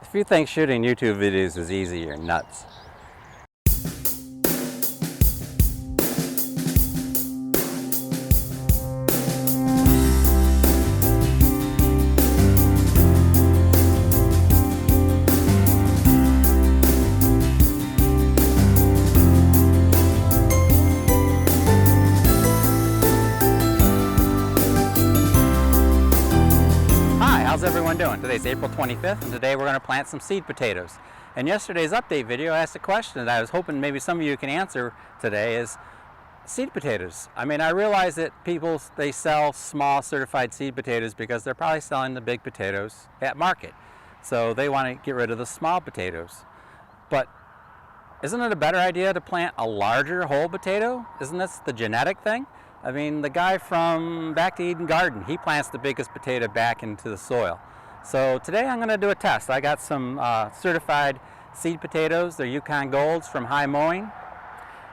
If you think shooting YouTube videos is easy, you're nuts. How's everyone doing? Today's April 25th, and today we're going to plant some seed potatoes. In yesterday's update video, I asked a question that I was hoping maybe some of you can answer today is seed potatoes. I mean, I realize that they sell small certified seed potatoes because they're probably selling the big potatoes at market. So they want to get rid of the small potatoes. But isn't it a better idea to plant a larger whole potato? Isn't this the genetic thing? I mean, the guy from Back to Eden Garden, he plants the biggest potato back into the soil. So today I'm going to do a test. I got some certified seed potatoes. They're Yukon Golds from High Mowing.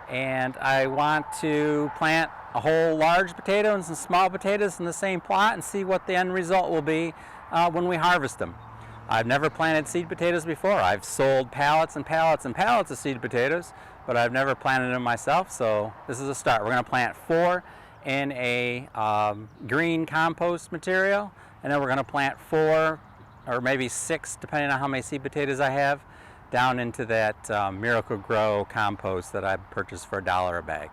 And I want to plant a whole large potato and some small potatoes in the same plot and see what the end result will be when we harvest them. I've never planted seed potatoes before. I've sold pallets and pallets and pallets of seed potatoes, but I've never planted them myself, so this is a start. We're going to plant 4 in a green compost material, and then we're going to plant 4 or maybe 6, depending on how many seed potatoes I have, down into that Miracle Grow compost that I purchased for $1 a bag.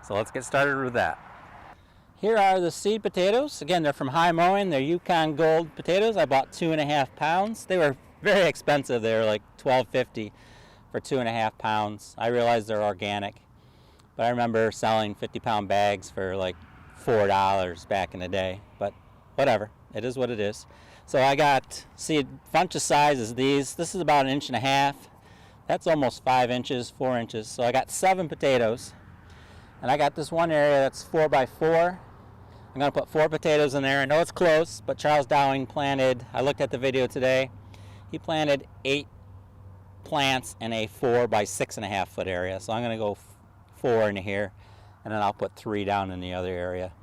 So let's get started with that. Here are the seed potatoes. Again, they're from High Mowing. They're Yukon Gold potatoes. I bought 2.5 pounds. They were very expensive. They were like $12.50 for 2.5 pounds. I realize they're organic, but I remember selling 50-pound bags for like $4 back in the day. But whatever, it is what it is. So I got, see, a bunch of sizes. This is about 1.5 inches. That's almost 5 inches, 4 inches. So I got 7 potatoes, and I got this one area that's 4 by 4. I'm going to put 4 potatoes in there. I know it's close, but Charles Dowling planted, I looked at the video today, he planted 8 plants in a 4 by 6.5 foot area. So I'm going to go 4 in here, and then I'll put 3 down in the other area.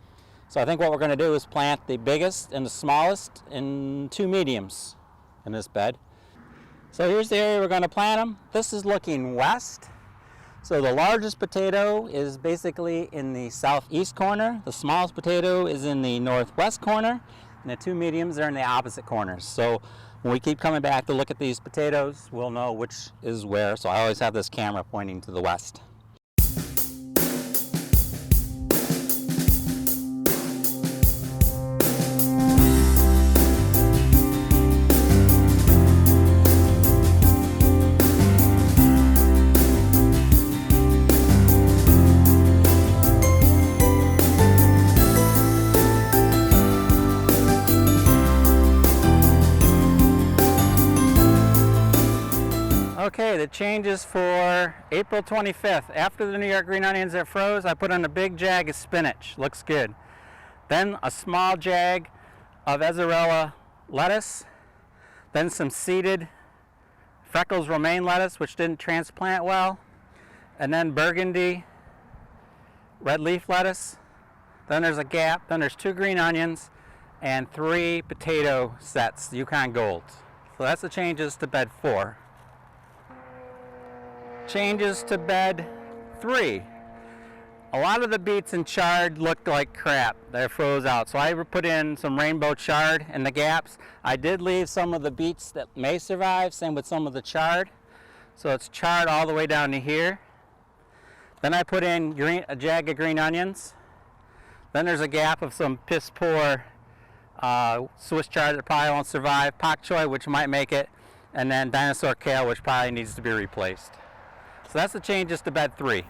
So I think what we're going to do is plant the biggest and the smallest in 2 mediums in this bed. So here's the area we're going to plant them. This is looking west. So the largest potato is basically in the southeast corner. The smallest potato is in the northwest corner. And the 2 mediums are in the opposite corners. So when we keep coming back to look at these potatoes, we'll know which is where. So I always have this camera pointing to the west. Okay, the changes for April 25th. After the New York green onions that froze, I put on a big jag of spinach. Looks good. Then a small jag of Azzarella lettuce. Then some seeded Freckles romaine lettuce, which didn't transplant well. And then burgundy red leaf lettuce. Then there's a gap. Then there's 2 green onions and 3 potato sets, Yukon Golds. So that's the changes to bed 4. Changes to bed 3. A lot of the beets and chard looked like crap. They froze out. So I put in some rainbow chard in the gaps. I did leave some of the beets that may survive, same with some of the chard. So it's chard all the way down to here. Then I put in a jag of green onions. Then there's a gap of some piss poor Swiss chard that probably won't survive, pak choi, which might make it, and then dinosaur kale, which probably needs to be replaced. So that's the changes to bed 3.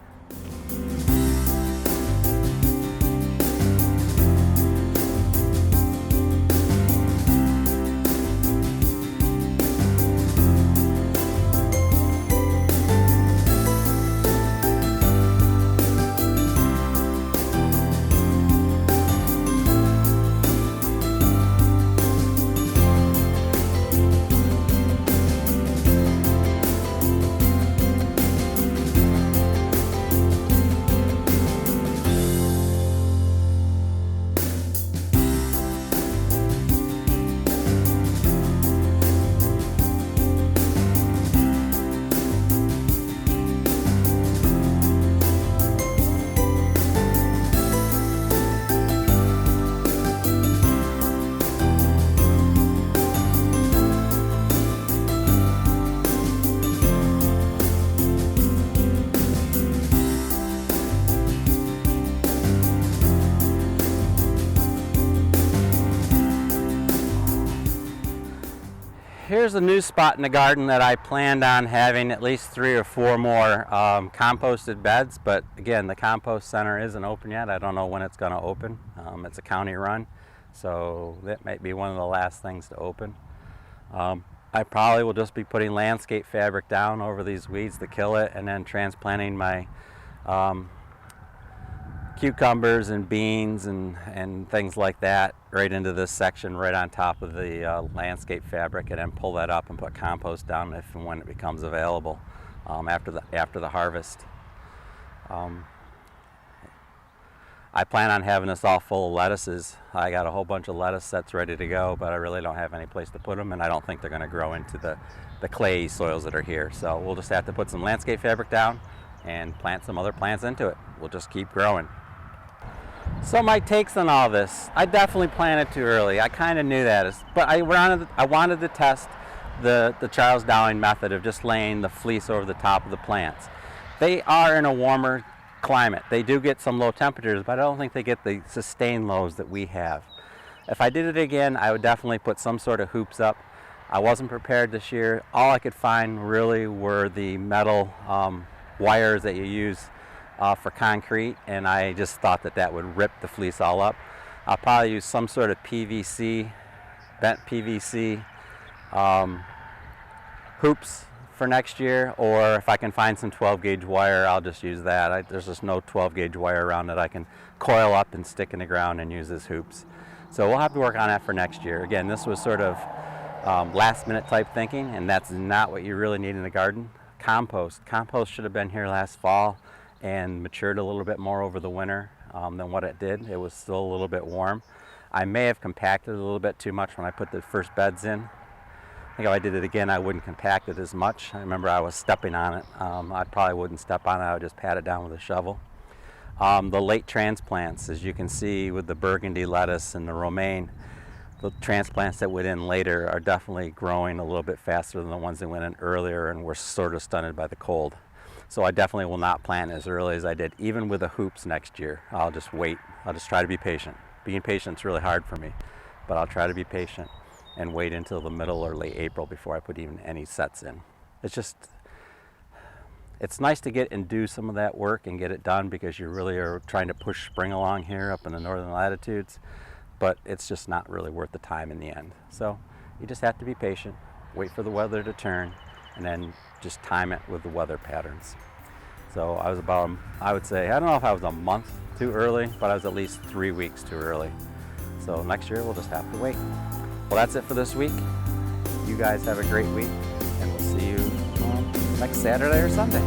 here's a new spot in the garden that I planned on having at least 3 or 4 more composted beds, but again, the compost center isn't open yet. I don't know when it's going to open. It's a county run, so that might be one of the last things to open. I probably will just be putting landscape fabric down over these weeds to kill it, and then transplanting my cucumbers and beans and things like that right into this section right on top of the landscape fabric, and then pull that up and put compost down if and when it becomes available after the harvest. I plan on having this all full of lettuces. I got a whole bunch of lettuce sets ready to go, but I really don't have any place to put them, and I don't think they're going to grow into the clay soils that are here. So we'll just have to put some landscape fabric down and plant some other plants into it. We'll just keep growing. So my takes on all this: I definitely planted too early. I kind of knew that, but I wanted to test the Charles Dowling method of just laying the fleece over the top of the plants. They are in a warmer climate. They do get some low temperatures, but I don't think they get the sustained lows that we have. If I did it again, I would definitely put some sort of hoops up. I wasn't prepared this year. All I could find really were the metal wires that you use for concrete, and I just thought that would rip the fleece all up. I'll probably use some sort of PVC, bent PVC hoops for next year, or if I can find some 12 gauge wire, I'll just use that. There's just no 12 gauge wire around that I can coil up and stick in the ground and use as hoops. So we'll have to work on that for next year. Again, this was sort of last minute type thinking, and that's not what you really need in the garden. Compost should have been here last fall and matured a little bit more over the winter than what it did. It was still a little bit warm. I may have compacted a little bit too much when I put the first beds in. I think if I did it again, I wouldn't compact it as much. I remember I was stepping on it. I probably wouldn't step on it. I would just pat it down with a shovel. The late transplants, as you can see with the burgundy lettuce and the romaine, the transplants that went in later are definitely growing a little bit faster than the ones that went in earlier and were sort of stunted by the cold. So I definitely will not plant as early as I did, even with the hoops next year. I'll just wait. I'll just try to be patient. Being patient is really hard for me, but I'll try to be patient and wait until the middle or late April before I put even any sets in. It's nice to get and do some of that work and get it done, because you really are trying to push spring along here up in the northern latitudes, but it's just not really worth the time in the end. So you just have to be patient, wait for the weather to turn, and then just time it with the weather patterns. So I was about, I would say, I don't know if I was a month too early, but I was at least 3 weeks too early. So next year we'll just have to wait. Well, that's it for this week. You guys have a great week, and we'll see you next Saturday or Sunday.